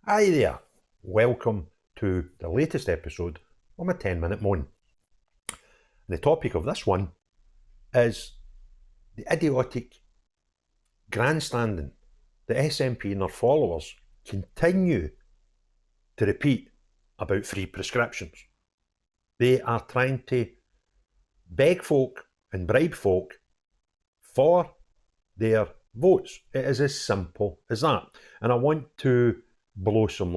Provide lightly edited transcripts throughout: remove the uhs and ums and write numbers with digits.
Hi there, welcome to the latest episode of my 10-minute moan. And the topic of this one is the idiotic grandstanding the SNP and their followers continue to repeat about free prescriptions. They are trying to beg folk and bribe folk for their votes. It is as simple as that. And I want to blow some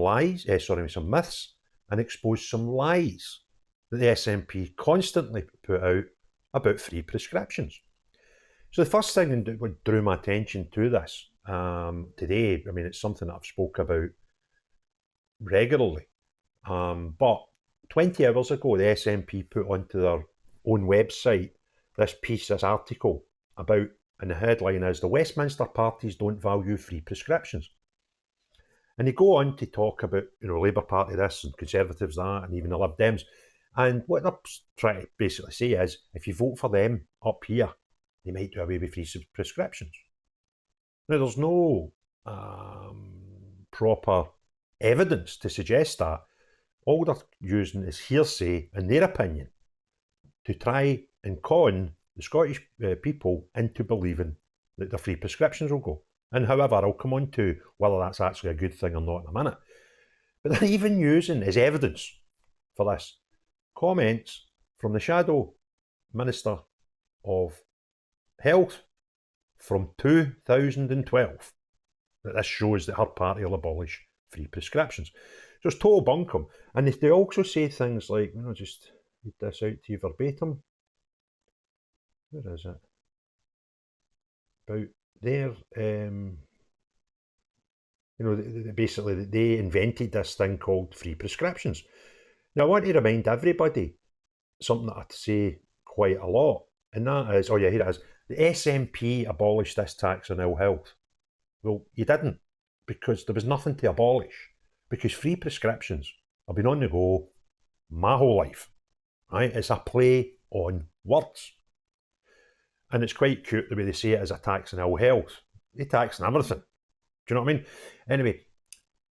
some myths, and expose some lies that the SNP constantly put out about free prescriptions. So the first thing that drew my attention to this today, I mean, it's something that I've spoke about regularly, but 20 hours ago, the SNP put onto their own website this article about, and the headline is, "The Westminster parties don't value free prescriptions." And they go on to talk about, Labour Party this and Conservatives that, and even the Lib Dems. And what they're trying to basically say is, if you vote for them up here, they might do away with free prescriptions. Now, there's no proper evidence to suggest that. All they're using is hearsay, in their opinion, to try and con the Scottish people into believing that the free prescriptions will go. And however, I'll come on to whether that's actually a good thing or not in a minute. But they're even using as evidence for this comments from the Shadow Minister of Health from 2012 that this shows that her party will abolish free prescriptions. So it's total bunkum. And they also say things like, just read this out to you verbatim. Where is it? About their, basically they invented this thing called free prescriptions. Now, I want to remind everybody something that I say quite a lot, and that is, here it is, the SNP abolished this tax on ill health. Well, you didn't, because there was nothing to abolish, because free prescriptions have been on the go my whole life, right? It's a play on words. And it's quite cute the way they say it as a tax on ill health. They tax on everything. Do you know what I mean? Anyway,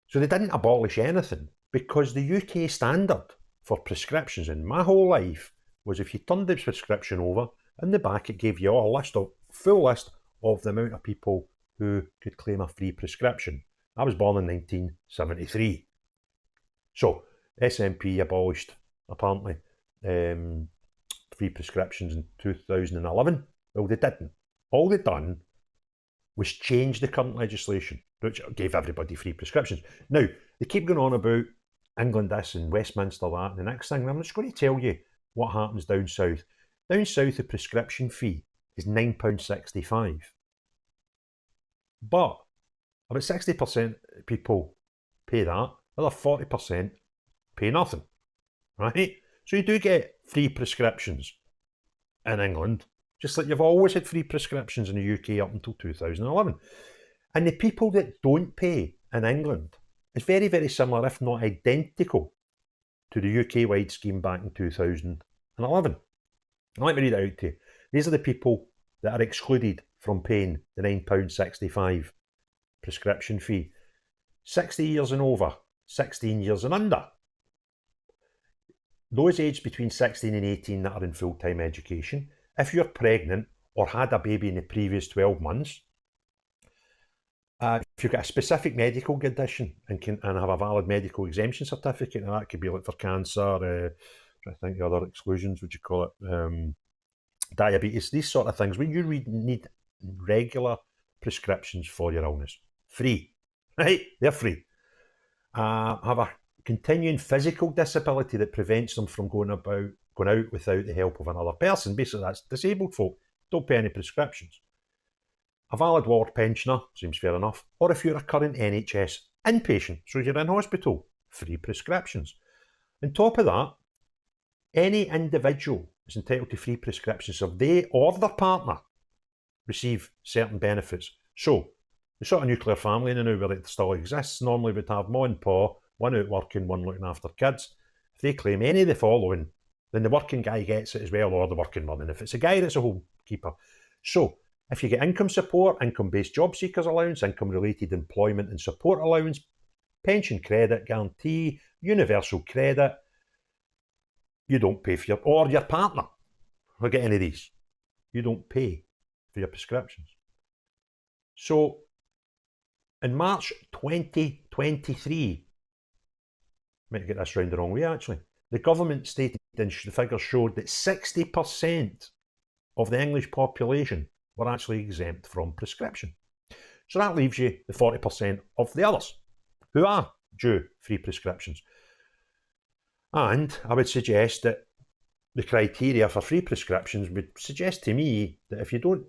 so they didn't abolish anything, because the UK standard for prescriptions in my whole life was, if you turned the prescription over, in the back it gave you a full list of the amount of people who could claim a free prescription. I was born in 1973. So SNP abolished, apparently, free prescriptions in 2011. Well, they didn't. All they'd done was change the current legislation, which gave everybody free prescriptions. Now, they keep going on about England this and Westminster that, and the next thing, I'm just going to tell you what happens down south. Down south, the prescription fee is £9.65. But about 60% of people pay that, the other 40% pay nothing, right? So you do get free prescriptions in England, just like you've always had free prescriptions in the UK up until 2011. And the people that don't pay in England is very, very similar, if not identical, to the UK-wide scheme back in 2011. Let me read it out to you. These are the people that are excluded from paying the £9.65 prescription fee. 60 years and over, 16 years and under. Those aged between 16 and 18 that are in full-time education. If you're pregnant or had a baby in the previous 12 months, if you've got a specific medical condition and have a valid medical exemption certificate, and that could be like for cancer, I think the other exclusions, would you call it, diabetes, these sort of things, when you need regular prescriptions for your illness, free, right? They're free. Have a continuing physical disability that prevents them from going out without the help of another person. Basically, that's disabled folk. Don't pay any prescriptions. A valid ward pensioner, seems fair enough. Or if you're a current NHS inpatient, so you're in hospital, free prescriptions. On top of that, any individual is entitled to free prescriptions if they or their partner receive certain benefits. So, the sort of nuclear family in the now where it still exists normally would have mum and pa, one out working, one looking after kids. If they claim any of the following, then the working guy gets it as well, or the working mum. And if it's a guy, that's a homekeeper. So, if you get income support, income-based job seekers allowance, income-related employment and support allowance, pension credit guarantee, universal credit, you don't pay for or your partner will get any of these. You don't pay for your prescriptions. So in March 2023, might get this round the wrong way actually, the government stated the figures showed that 60% of the English population were actually exempt from prescription. So that leaves you the 40% of the others who are due free prescriptions. And I would suggest that the criteria for free prescriptions would suggest to me that if you don't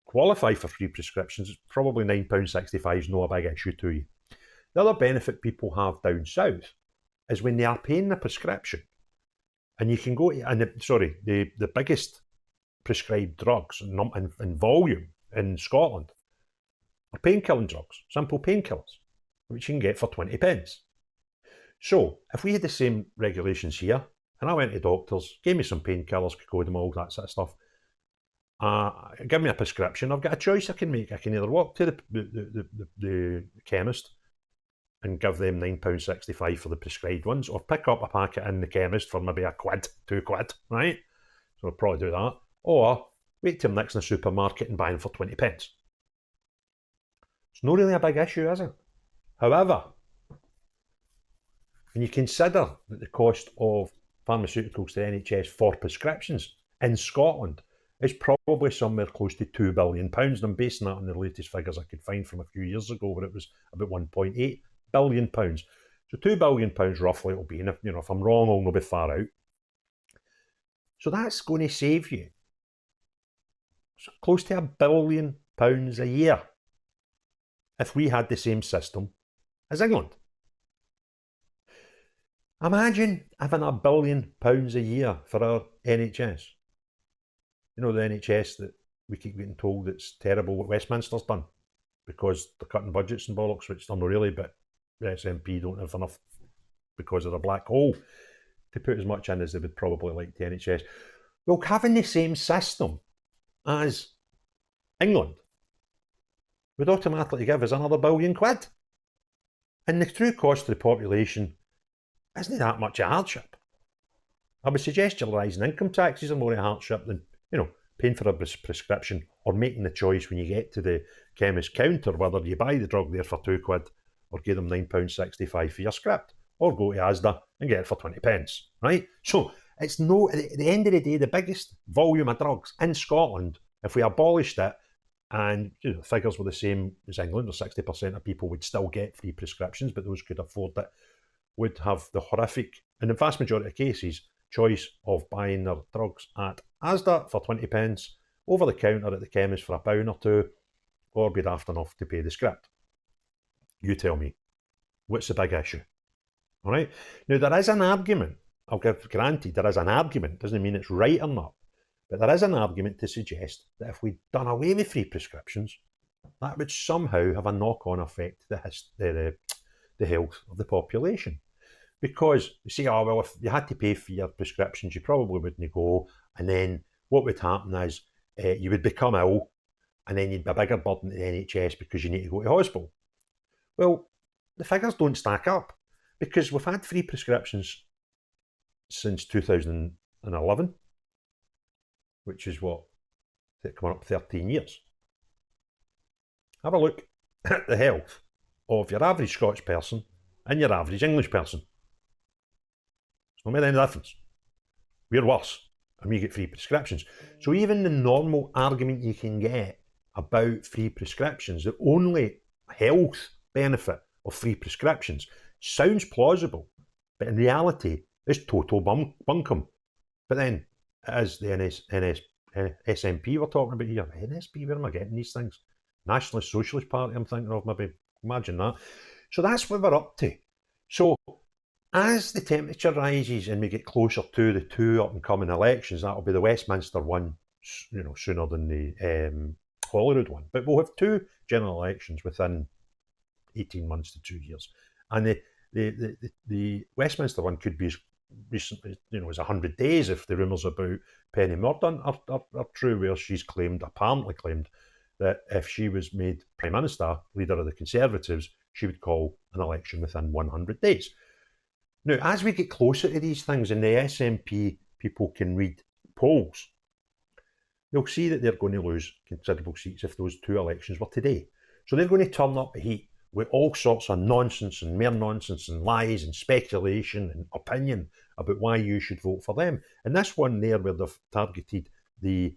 qualify for free prescriptions, it's probably £9.65 is not a big issue to you. The other benefit people have down south is when they are paying the prescription, and you can go to, and the biggest prescribed drugs in volume in Scotland are painkilling drugs, simple painkillers, which you can get for 20p. So if we had the same regulations here, and I went to doctors, gave me some painkillers, cocodamol, that sort of stuff, give me a prescription, I've got a choice I can make. I can either walk to the chemist and give them £9.65 for the prescribed ones, or pick up a packet in the chemist for maybe £1, £2, right? So I'll probably do that. Or wait till next in the supermarket and buy them for 20p. It's not really a big issue, is it? However, when you consider that the cost of pharmaceuticals to the NHS for prescriptions in Scotland is probably somewhere close to £2 billion, and I'm basing that on the latest figures I could find from a few years ago, where it was about £1.8 billion. So £2 billion roughly it'll be, and if I'm wrong, I'll not be far out. So that's going to save you close to £1 billion a year if we had the same system as England. Imagine having £1 billion a year for our NHS. You know, the NHS that we keep getting told it's terrible what Westminster's done because they're cutting budgets and bollocks, which they're not really, but the SNP don't have enough because of the black hole to put as much in as they would probably like the NHS. Well, having the same system as England would automatically give us another £1 billion. And the true cost to the population isn't that much a hardship. I would suggest your rising income taxes are more a hardship than, paying for a prescription or making the choice when you get to the chemist counter whether you buy the drug there for £2 or give them £9.65 for your script, or go to Asda and get it for 20p, right? So it's no, at the end of the day, the biggest volume of drugs in Scotland, if we abolished it and the figures were the same as England, or 60% of people would still get free prescriptions, but those could afford it, would have the horrific, in the vast majority of cases, choice of buying their drugs at Asda for 20p, over the counter at the chemist for £1 or £2, or be daft enough to pay the script. You tell me, what's the big issue? All right. Now, there is an argument, I'll give granted, there is an argument, doesn't mean it's right or not, but there is an argument to suggest that if we'd done away with free prescriptions, that would somehow have a knock-on effect to the health of the population. Because you say, oh, well, if you had to pay for your prescriptions, you probably wouldn't go. And then what would happen is you would become ill, and then you'd be a bigger burden to the NHS because you need to go to hospital. Well, the figures don't stack up, because we've had free prescriptions since 2011, which is what, coming up 13 years. Have a look at the health of your average Scottish person and your average English person. It's not made any difference. We're worse, and we get free prescriptions. So even the normal argument you can get about free prescriptions, the only health benefit of free prescriptions, sounds plausible, but in reality is total bunkum. But then it is the SNP we're talking about here. NSP, where am I getting these things? Nationalist Socialist Party, I'm thinking of, maybe. Imagine that. So that's what we're up to. So as the temperature rises and we get closer to the two up-and-coming elections, that'll be the Westminster one, sooner than the Holyrood one. But we'll have two general elections within 18 months to 2 years. And the Westminster one could be as recently, as 100 days if the rumours about Penny Mordaunt are true, where she's apparently claimed, that if she was made Prime Minister, leader of the Conservatives, she would call an election within 100 days. Now, as we get closer to these things and the SNP people can read polls, they'll see that they're going to lose considerable seats if those two elections were today. So they're going to turn up the heat with all sorts of nonsense and mere nonsense and lies and speculation and opinion about why you should vote for them. And this one there, where they've targeted the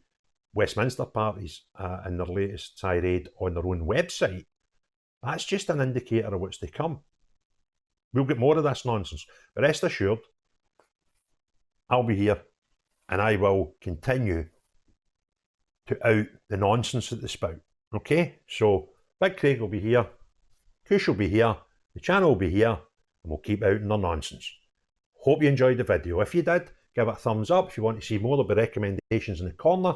Westminster parties in their latest tirade on their own website, that's just an indicator of what's to come. We'll get more of this nonsense, but rest assured, I'll be here and I will continue to out the nonsense that they spout. Okay, so Big Craig will be here, Kush will be here, the channel will be here, and we'll keep outing their nonsense. Hope you enjoyed the video. If you did, give it a thumbs up. If you want to see more, there'll be recommendations in the corner.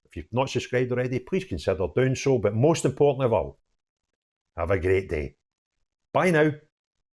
If you've not subscribed already, please consider doing so. But most importantly of all, have a great day. Bye now.